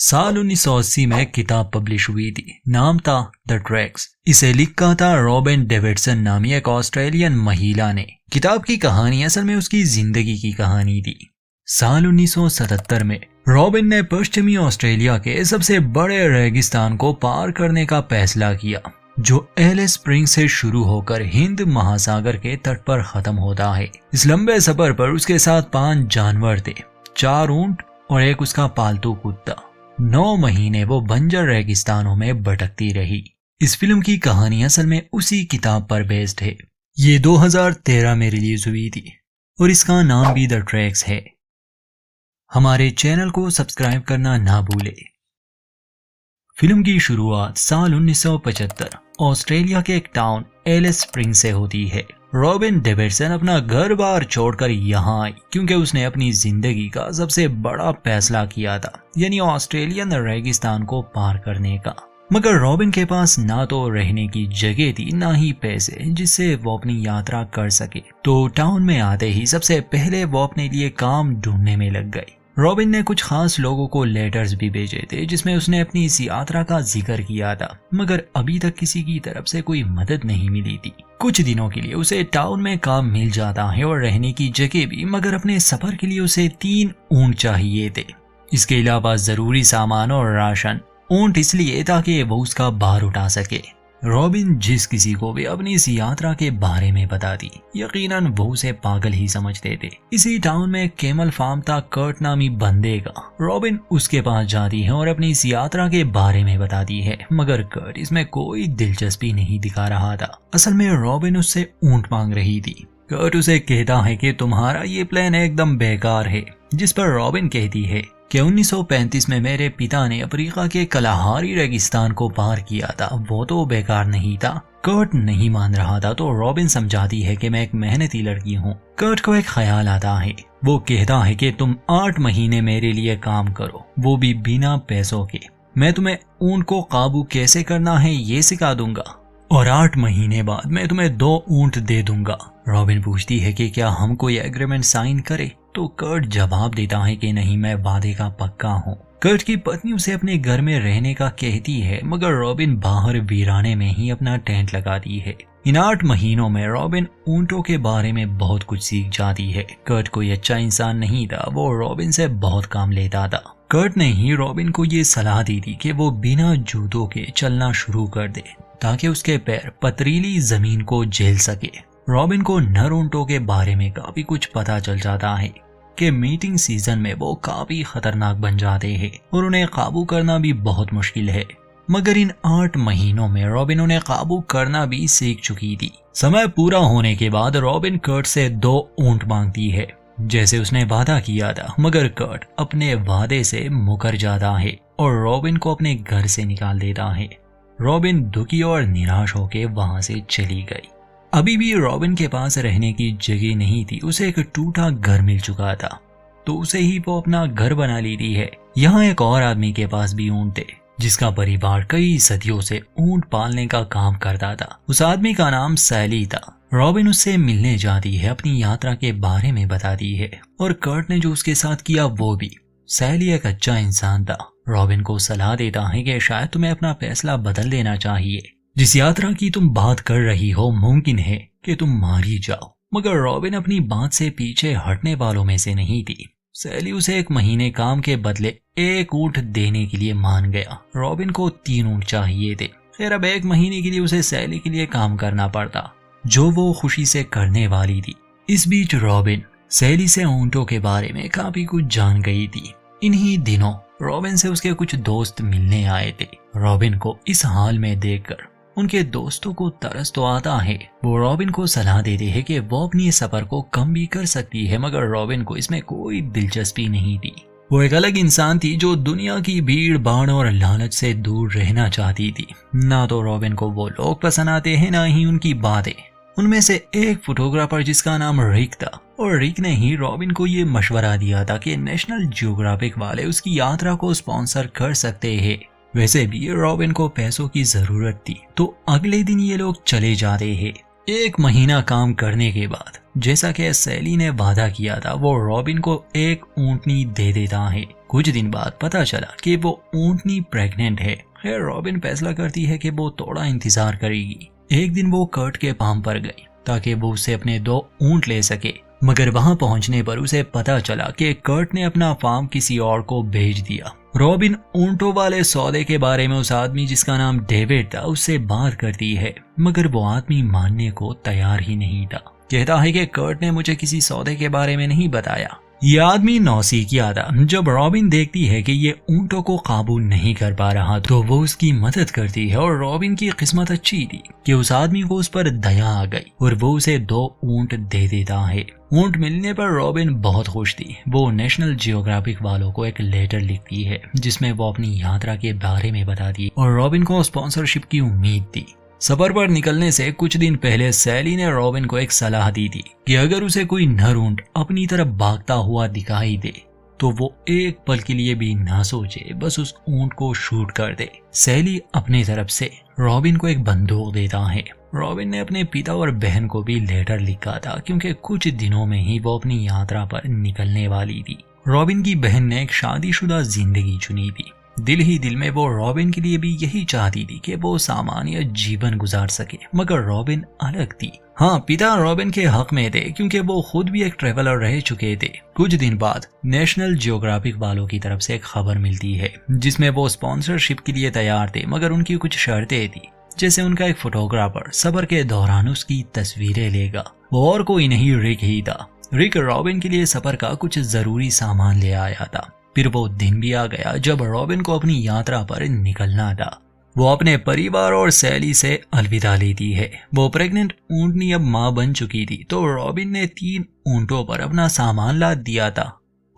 साल 1980 में किताब पब्लिश हुई थी। नाम था द ट्रैक्स। इसे लिखा था रॉबिन डेविडसन नामी एक ऑस्ट्रेलियन महिला ने। किताब की कहानी असल में उसकी जिंदगी की कहानी थी। साल 1977 में रॉबिन ने पश्चिमी ऑस्ट्रेलिया के सबसे बड़े रेगिस्तान को पार करने का फैसला किया, जो एलिस स्प्रिंग से शुरू होकर हिंद महासागर के तट पर खत्म होता है। इस लंबे सफर पर उसके साथ 5 जानवर थे, 4 ऊंट और एक उसका पालतू कुत्ता। 9 महीने वो बंजर रेगिस्तानों में भटकती रही। इस फिल्म की कहानी असल में उसी किताब पर बेस्ड है। ये 2013 में रिलीज हुई थी और इसका नाम भी द ट्रैक्स है। हमारे चैनल को सब्सक्राइब करना ना भूले। फिल्म की शुरुआत साल 1975 ऑस्ट्रेलिया के एक टाउन एलिस स्प्रिंग से होती है। रॉबिन डेविडसन अपना घर बार छोड़कर यहाँ आई क्योंकि उसने अपनी जिंदगी का सबसे बड़ा फैसला किया था, यानी ऑस्ट्रेलियन रेगिस्तान को पार करने का। मगर रॉबिन के पास ना तो रहने की जगह थी, ना ही पैसे जिससे वो अपनी यात्रा कर सके। तो टाउन में आते ही सबसे पहले वो अपने लिए काम ढूंढने में लग गई। रॉबिन ने कुछ खास लोगों को लेटर्स भी भेजे थे जिसमें उसने अपनी इस यात्रा का जिक्र किया था, मगर अभी तक किसी की तरफ से कोई मदद नहीं मिली थी। कुछ दिनों के लिए उसे टाउन में काम मिल जाता है और रहने की जगह भी, मगर अपने सफर के लिए उसे 3 ऊंट चाहिए थे। इसके अलावा जरूरी सामान और राशन। ऊंट इसलिए ताकि वो उसका भार उठा सके। रॉबिन जिस किसी को भी अपनी इस यात्रा के बारे में बताती, यकीनन वो उसे पागल ही समझते थे। इसी टाउन में एक कैमल फार्म था कर्ट नामी बंदे का। रॉबिन उसके पास जाती है और अपनी इस यात्रा के बारे में बताती है, मगर कर्ट इसमें कोई दिलचस्पी नहीं दिखा रहा था। असल में रॉबिन उससे ऊंट मांग रही थी। कर्ट उसे कहता है कि तुम्हारा ये प्लान एकदम बेकार है, जिस पर रॉबिन कहती है कि 1935 में मेरे पिता ने अफ्रीका के कलाहारी रेगिस्तान को पार किया था, वो तो बेकार नहीं था। कर्ट नहीं मान रहा था तो रॉबिन समझाती है कि मैं एक मेहनती लड़की हूँ। कर्ट को एक ख्याल आता है। वो कहता है कि तुम 8 महीने मेरे लिए काम करो, वो भी बिना पैसों के। मैं तुम्हें ऊंट को काबू कैसे करना है ये सिखा दूंगा और 8 महीने बाद मैं तुम्हें 2 ऊंट दे दूंगा। रॉबिन पूछती है कि क्या हम कोई एग्रीमेंट साइन करें, तो कर्ट जवाब देता है कि नहीं, मैं वादे का पक्का हूँ। कर्ट की पत्नी उसे अपने घर में रहने का कहती है, मगर रॉबिन बाहर वीराने में ही अपना टेंट लगाती है। इन 8 महीनों में रॉबिन ऊंटों के बारे में बहुत कुछ सीख जाती है। कर्ट कोई अच्छा इंसान नहीं था, वो रॉबिन से बहुत काम लेता था। कर्ट ने ही रॉबिन को ये सलाह दी थी कि वो बिना जूतों के चलना शुरू कर दे ताकि उसके पैर पथरीली जमीन को झेल सके। रॉबिन को नर ऊंटों के बारे में काफी कुछ पता चल जाता है कि मीटिंग सीजन में वो काफी खतरनाक बन जाते हैं और उन्हें काबू करना भी बहुत मुश्किल है। मगर इन 8 महीनों में रॉबिन उन्हें काबू करना भी सीख चुकी थी। समय पूरा होने के बाद रॉबिन कर्ट से 2 ऊंट मांगती है जैसे उसने वादा किया था, मगर कर्ट अपने वादे से मुकर जाता है और रॉबिन को अपने घर से निकाल देता है। रॉबिन दुखी और निराश होकर वहां से चली गई। अभी भी रॉबिन के पास रहने की जगह नहीं थी। उसे एक टूटा घर मिल चुका था, तो उसे ही वो अपना घर बना लेती है। यहाँ एक और आदमी के पास भी ऊंट थे, जिसका परिवार कई सदियों से ऊंट पालने का काम करता था। उस आदमी का नाम सैली था। रॉबिन उससे मिलने जाती है, अपनी यात्रा के बारे में बताती है और कर्ट ने जो उसके साथ किया वो भी। सैली एक अच्छा इंसान था। रॉबिन को सलाह देता है कि शायद तुम्हें अपना फैसला बदल देना चाहिए। जिस यात्रा की तुम बात कर रही हो मुमकिन है कि तुम मारी जाओ। मगर रॉबिन अपनी बात से पीछे हटने वालों में से नहीं थी। सैली उसे 1 महीने काम के बदले 1 ऊंट देने के लिए मान गया। रॉबिन को 3 ऊंट चाहिए थे। खैर अब 1 महीने के लिए उसे सैली के लिए काम करना पड़ता, जो वो खुशी से करने वाली थी। इस बीच रॉबिन सैली से ऊंटों के बारे में काफी कुछ जान गई थी। इन्हीं दिनों रॉबिन से उसके कुछ दोस्त मिलने आए थे। रॉबिन को इस हाल में देखकर उनके दोस्तों को तरस तो आता है। वो रॉबिन को सलाह देते हैं कि वो अपनी सफर को कम भी कर सकती है, मगर रॉबिन को इसमें कोई दिलचस्पी नहीं थी। वो एक अलग इंसान थी जो दुनिया की भीड़ भाड़ और लालच से दूर रहना चाहती थी। ना तो रॉबिन को वो लोग पसंद आते हैं, ना ही उनकी बातें। उनमें से एक फोटोग्राफर जिसका नाम रिक था, और रिक ने ही रॉबिन को ये मशवरा दिया था कि नेशनल जियोग्राफिक वाले उसकी यात्रा को स्पॉन्सर कर सकते हैं। वैसे भी रॉबिन को पैसों की जरूरत थी, तो अगले दिन ये लोग चले जाते हैं। 1 महीना काम करने के बाद, जैसा कि सैली ने वादा किया था, वो रॉबिन को एक ऊँटनी दे देता है। कुछ दिन बाद पता चला कि वो ऊँटनी प्रेग्नेंट है। खैर रॉबिन फैसला करती है कि वो थोड़ा इंतजार करेगी। एक दिन वो कर्ट के फार्म पर गई ताकि वो उससे अपने 2 ऊँट ले सके, मगर वहां पहुंचने पर उसे पता चला कि कर्ट ने अपना फार्म किसी और को भेज दिया। रॉबिन ऊँटों वाले सौदे के बारे में उस आदमी जिसका नाम डेविड था उससे बात करती है, मगर वो आदमी मानने को तैयार ही नहीं था। कहता है कि कर्ट ने मुझे किसी सौदे के बारे में नहीं बताया। ये आदमी नौसिखिया था। जब रॉबिन देखती है कि ये ऊँटों को काबू नहीं कर पा रहा तो वो उसकी मदद करती है, और रॉबिन की किस्मत अच्छी थी कि उस आदमी को उस पर दया आ गई और वो उसे 2 ऊँट दे देता है। ऊँट मिलने पर रॉबिन बहुत खुश थी। वो नेशनल जियोग्राफिक वालों को एक लेटर लिखती है जिसमें वो अपनी यात्रा के बारे में बताती है, और रॉबिन को स्पॉन्सरशिप की उम्मीद थी। सफर पर निकलने से कुछ दिन पहले सैली ने रॉबिन को एक सलाह दी थी कि अगर उसे कोई नर ऊँट अपनी तरफ भागता हुआ दिखाई दे तो वो एक पल के लिए भी ना सोचे, बस उस ऊँट को शूट कर दे। सैली अपने तरफ से रॉबिन को एक बंदूक देता है। रॉबिन ने अपने पिता और बहन को भी लेटर लिखा था क्योंकि कुछ दिनों में ही वो अपनी यात्रा पर निकलने वाली थी। रॉबिन की बहन ने एक शादीशुदा जिंदगी चुनी थी। दिल ही दिल में वो रॉबिन के लिए भी यही चाहती थी कि वो सामान्य जीवन गुजार सके, मगर रॉबिन अलग थी। हाँ, पिता रॉबिन के हक में थे क्योंकि वो खुद भी एक ट्रेवलर रह चुके थे। कुछ दिन बाद नेशनल जियोग्राफिक वालों की तरफ से एक खबर मिलती है जिसमें वो स्पॉन्सरशिप के लिए तैयार थे, मगर उनकी कुछ शर्तें थी, जैसे उनका एक फोटोग्राफर सफर के दौरान उसकी तस्वीरें लेगा। वो और कोई नहीं, रिक ही था। रिक रॉबिन के लिए सफर का कुछ जरूरी सामान ले आया था। फिर वो दिन भी आ गया जब रॉबिन को अपनी यात्रा पर निकलना था। वो अपने परिवार और सैली से अलविदा लेती है। वो प्रेग्नेंट ऊँटनी अब मां बन चुकी थी, तो रॉबिन ने 3 ऊँटों पर अपना सामान लाद दिया था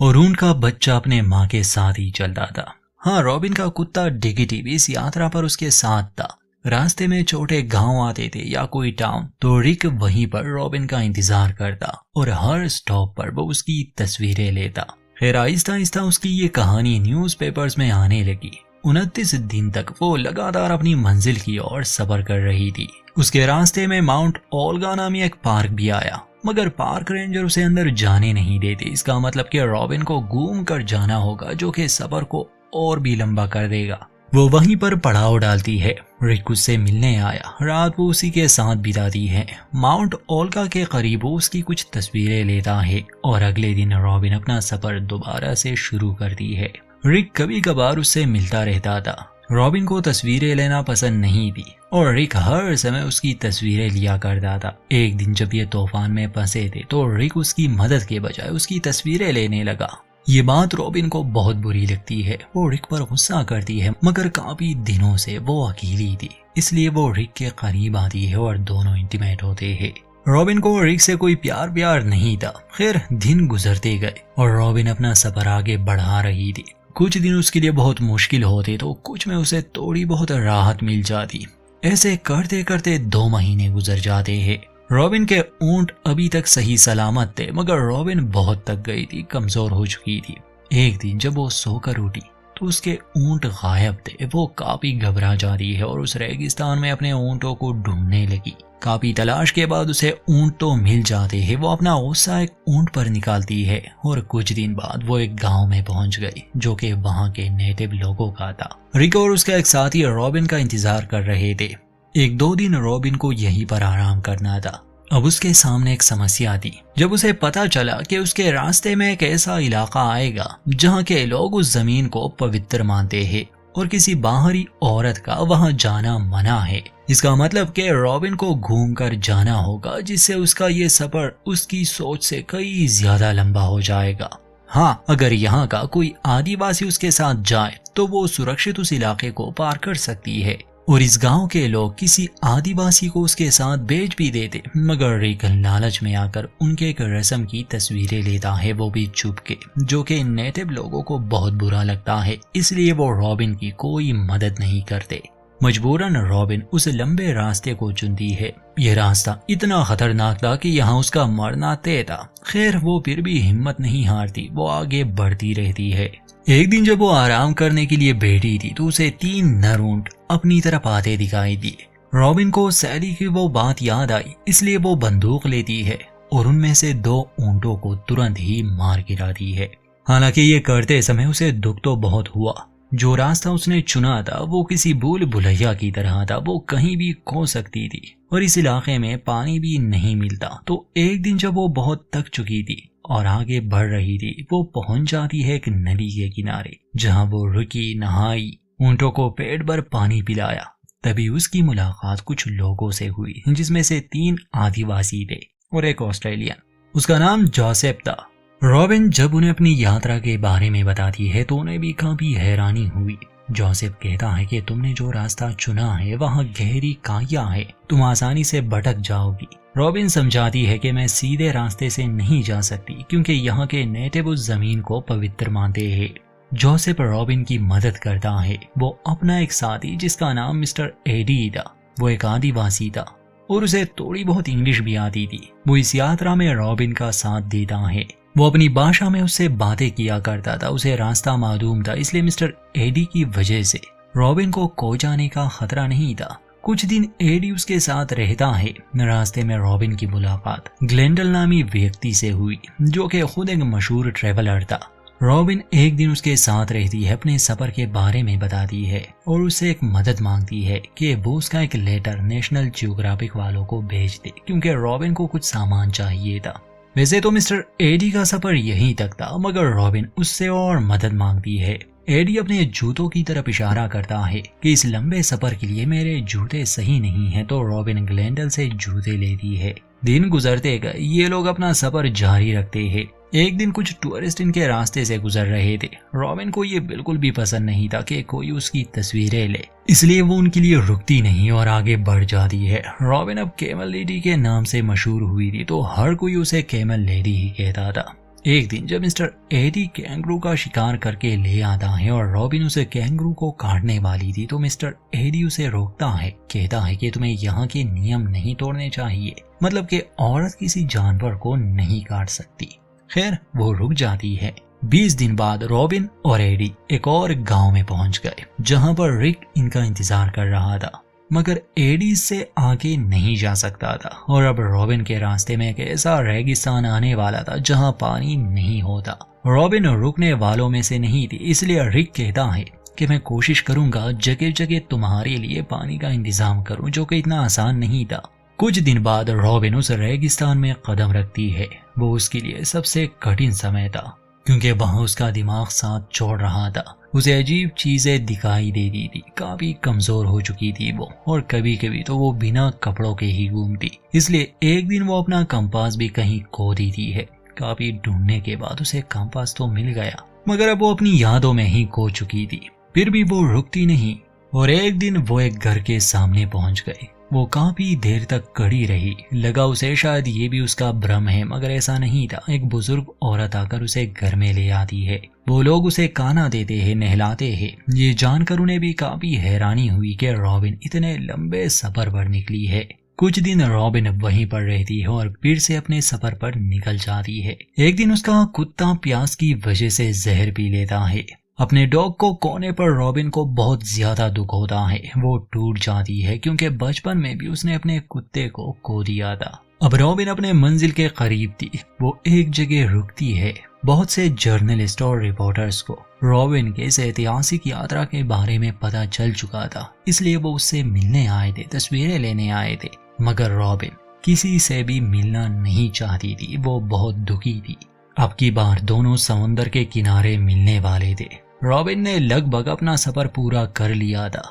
और ऊँट का बच्चा अपने माँ के साथ ही चलता था। हाँ, रॉबिन का कुत्ता डिगिटी भी इस यात्रा पर उसके साथ था। रास्ते में छोटे गांव आते थे या कोई टाउन, तो रिक वहीं पर रॉबिन का इंतजार करता और हर स्टॉप पर वो उसकी तस्वीरें लेता। फिर आहिस्ता आहिस्ता उसकी ये कहानी न्यूज़पेपर्स में आने लगी। 29 दिन तक वो लगातार अपनी मंजिल की ओर सफर कर रही थी। उसके रास्ते में माउंट ओल्गा नामी एक पार्क भी आया, मगर पार्क रेंजर उसे अंदर जाने नहीं देते। इसका मतलब कि रॉबिन को घूम कर जाना होगा, जो कि सफर को और भी लंबा कर देगा। वो वहीं पर पड़ाव डालती है। रिक उससे मिलने आया। रात वो उसी के साथ बिताती है। माउंट ओल्गा के करीब वो उसकी कुछ तस्वीरें लेता है और अगले दिन रॉबिन अपना सफर दोबारा से शुरू करती है। रिक कभी कभार उससे मिलता रहता था। रॉबिन को तस्वीरें लेना पसंद नहीं थी और रिक हर समय उसकी तस्वीरें लिया करता था। एक दिन जब ये तूफान में फंसे थे तो रिक उसकी मदद के बजाय उसकी तस्वीरें लेने लगा। ये बात रॉबिन को बहुत बुरी लगती है। वो रिक पर गुस्सा करती है, मगर काफी दिनों से वो अकेली थी, इसलिए वो रिक के करीब आती है और दोनों इंटीमेट होते हैं। रॉबिन को रिक से कोई प्यार नहीं था। खैर दिन गुजरते गए और रॉबिन अपना सफर आगे बढ़ा रही थी। कुछ दिन उसके लिए बहुत मुश्किल होते तो कुछ में उसे थोड़ी बहुत राहत मिल जाती। ऐसे करते करते 2 महीने गुजर जाते हैं। रॉबिन के ऊँट अभी तक सही सलामत थे, मगर रॉबिन बहुत थक गई थी, कमजोर हो चुकी थी। एक दिन जब वो सोकर उठी तो उसके ऊँट गायब थे। वो काफी घबरा जाती है और उस रेगिस्तान में अपने ऊँटों को ढूंढने लगी। काफी तलाश के बाद उसे ऊँट तो मिल जाते हैं। वो अपना गुस्सा एक ऊँट पर निकालती है और कुछ दिन बाद वो एक गांव में पहुंच गई, जो कि वहां के नेटिव लोगों का था। रिक और उसका एक साथी रॉबिन का इंतजार कर रहे थे। 1-2 दिन रॉबिन को यहीं पर आराम करना था। अब उसके सामने एक समस्या थी। जब उसे पता चला कि उसके रास्ते में एक ऐसा इलाका आएगा जहां के लोग उस जमीन को पवित्र मानते हैं और किसी बाहरी औरत का वहां जाना मना है। इसका मतलब कि रॉबिन को घूमकर जाना होगा, जिससे उसका ये सफर उसकी सोच से कई ज्यादा लंबा हो जाएगा। हाँ, अगर यहाँ का कोई आदिवासी उसके साथ जाए तो वो सुरक्षित उस इलाके को पार कर सकती है और इस गांव के लोग किसी आदिवासी को उसके साथ भेज भी देते। मगर रिक लालच में आकर उनके एक रस्म की तस्वीरें लेता है, वो भी छुप के, जो कि नेटिव लोगों को बहुत बुरा लगता है। इसलिए वो रॉबिन की कोई मदद नहीं करते। मजबूरन रॉबिन उस लंबे रास्ते को चुनती है। यह रास्ता इतना खतरनाक था कि यहाँ उसका मरना तय था। खैर वो फिर भी हिम्मत नहीं हारती, वो आगे बढ़ती रहती है। एक दिन जब वो आराम करने के लिए बैठी थी तो उसे 3 नर ऊँट अपनी तरफ आते दिखाई दिए। रॉबिन को सैली की वो बात याद आई, इसलिए वो बंदूक लेती है और उनमें से 2 ऊंटों को तुरंत ही मार गिराती है। हालांकि ये करते समय उसे दुख तो बहुत हुआ। जो रास्ता उसने चुना था वो किसी भूल भुलैया की तरह था, वो कहीं भी खो सकती थी और इस इलाके में पानी भी नहीं मिलता। तो एक दिन जब वो बहुत थक चुकी थी और आगे बढ़ रही थी, वो पहुंच जाती है एक नदी के किनारे, जहां वो रुकी, नहाई, ऊंटों को पेट भर पानी पिलाया। तभी उसकी मुलाकात कुछ लोगों से हुई, जिसमें से 3 आदिवासी थे और एक ऑस्ट्रेलियन। उसका नाम जोसेफ था। रॉबिन जब उन्हें अपनी यात्रा के बारे में बताती है तो उन्हें भी काफी हैरानी हुई। जोसेफ कहता है कि तुमने जो रास्ता चुना है वहाँ गहरी काया है, तुम आसानी से भटक जाओगी। रॉबिन समझाती है कि मैं सीधे रास्ते से नहीं जा सकती क्योंकि यहाँ के नेटिव उस जमीन को पवित्र मानते हैं। जोसेफ रॉबिन की मदद करता है। वो अपना एक साथी जिसका नाम मिस्टर एडी था, वो एक आदिवासी था और उसे थोड़ी बहुत इंग्लिश भी आती थी। वो इस यात्रा में रॉबिन का साथ देता है। वो अपनी भाषा में उससे बातें किया करता था। उसे रास्ता मालूम था, इसलिए मिस्टर एडी की वजह से रॉबिन को खो जाने का खतरा नहीं था। कुछ दिन एडी उसके साथ रहता है। रास्ते में रॉबिन की मुलाकात ग्लेंडल नामी व्यक्ति से हुई, जो कि खुद एक मशहूर ट्रेवलर था। रॉबिन एक दिन उसके साथ रहती है, अपने सफर के बारे में बताती है और उससे एक मदद मांगती है कि वो उसका एक लेटर नेशनल जियोग्राफिक वालों को भेज दे, क्योंकि रॉबिन को कुछ सामान चाहिए था। वैसे तो मिस्टर एडी का सफर यहीं तक था, मगर रॉबिन उससे और मदद मांगती है। एडी अपने जूतों की तरफ इशारा करता है कि इस लंबे सफर के लिए मेरे जूते सही नहीं हैं, तो रॉबिन ग्लेंडल से जूते लेती है। दिन गुजरते गए, ये लोग अपना सफर जारी रखते हैं। एक दिन कुछ टूरिस्ट इनके रास्ते से गुजर रहे थे। रॉबिन को ये बिल्कुल भी पसंद नहीं था कि कोई उसकी तस्वीरें ले, इसलिए वो उनके लिए रुकती नहीं और आगे बढ़ जाती है। रॉबिन अब केमल लेडी के नाम से मशहूर हुई थी, तो हर कोई उसे केमल लेडी ही कहता था। एक दिन जब मिस्टर एडी कैंगरू का शिकार करके ले आता है और रॉबिन उसे कैंगरू को काटने वाली थी, तो मिस्टर एडी उसे रोकता है, कहता है कि तुम्हें यहाँ के नियम नहीं तोड़ने चाहिए, मतलब कि औरत किसी जानवर को नहीं काट सकती। खैर वो रुक जाती है। 20 दिन बाद रॉबिन और एडी एक और गांव में पहुंच गए, जहां पर रिक इनका इंतजार कर रहा था, मगर एडी से आगे नहीं जा सकता था और अब रॉबिन के रास्ते में एक ऐसा रेगिस्तान आने वाला था जहां पानी नहीं होता। रॉबिन रुकने वालों में से नहीं थी, इसलिए रिक कहता है कि मैं कोशिश करूंगा जगह जगह तुम्हारे लिए पानी का इंतजाम करूं, जो कि इतना आसान नहीं था। कुछ दिन बाद रॉबिन उस रेगिस्तान में कदम रखती है। वो उसके लिए सबसे कठिन समय था, क्योंकि वहां उसका दिमाग साथ छोड़ रहा था। उसे अजीब चीजें दिखाई देती थी, काफी कमजोर हो चुकी थी वो, और कभी कभी तो वो बिना कपड़ों के ही घूमती। इसलिए एक दिन वो अपना कंपास भी कहीं खो देती है। काफी ढूंढने के बाद उसे कंपास तो मिल गया, मगर अब वो अपनी यादों में ही खो चुकी थी। फिर भी वो रुकती नहीं और एक दिन वो एक घर के सामने पहुंच गई। वो काफी देर तक खड़ी रही। लगा उसे शायद ये भी उसका भ्रम है, मगर ऐसा नहीं था। एक बुजुर्ग औरत आकर उसे घर में ले आती है। वो लोग उसे खाना देते हैं, नहलाते हैं। ये जानकर उन्हें भी काफी हैरानी हुई कि रॉबिन इतने लंबे सफर पर निकली है। कुछ दिन रॉबिन वहीं पर रहती है और फिर से अपने सफर पर निकल जाती है। एक दिन उसका कुत्ता प्यास की वजह से जहर पी लेता है। अपने डॉग को खोने पर रॉबिन को बहुत ज्यादा दुख होता है। वो टूट जाती है क्योंकि बचपन में भी उसने अपने कुत्ते को खो दिया था। अब रॉबिन अपने मंजिल के करीब थी। वो एक जगह रुकती है। बहुत से जर्नलिस्ट और रिपोर्टर्स को रॉबिन के इस ऐतिहासिक यात्रा के बारे में पता चल चुका था, इसलिए वो उससे मिलने आए थे, तस्वीरें लेने आए थे। मगर रॉबिन किसी से भी मिलना नहीं चाहती थी। वो बहुत दुखी थी। अब की बार दोनों समुद्र के किनारे मिलने वाले थे। रॉबिन ने लगभग अपना सफर पूरा कर लिया था।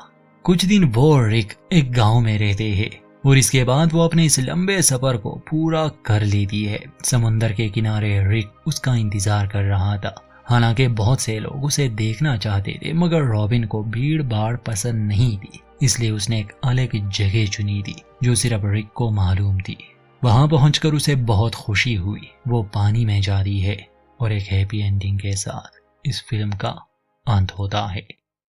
कुछ दिन वो और रिक एक गांव में रहते हैं और इसके बाद वो अपने इस लंबे सफर को पूरा कर लेती है। समुद्र के किनारे रिक उसका इंतजार कर रहा था। हालांकि बहुत से लोग उसे देखना चाहते थे, मगर रॉबिन को भीड़ भाड़ पसंद नहीं थी, इसलिए उसने एक अलग जगह चुनी थी जो सिर्फ रिक को मालूम थी। वहां पहुंचकर उसे बहुत खुशी हुई। वो पानी में जाती है और एक हैप्पी एंडिंग के साथ इस फिल्म का अंत होता है।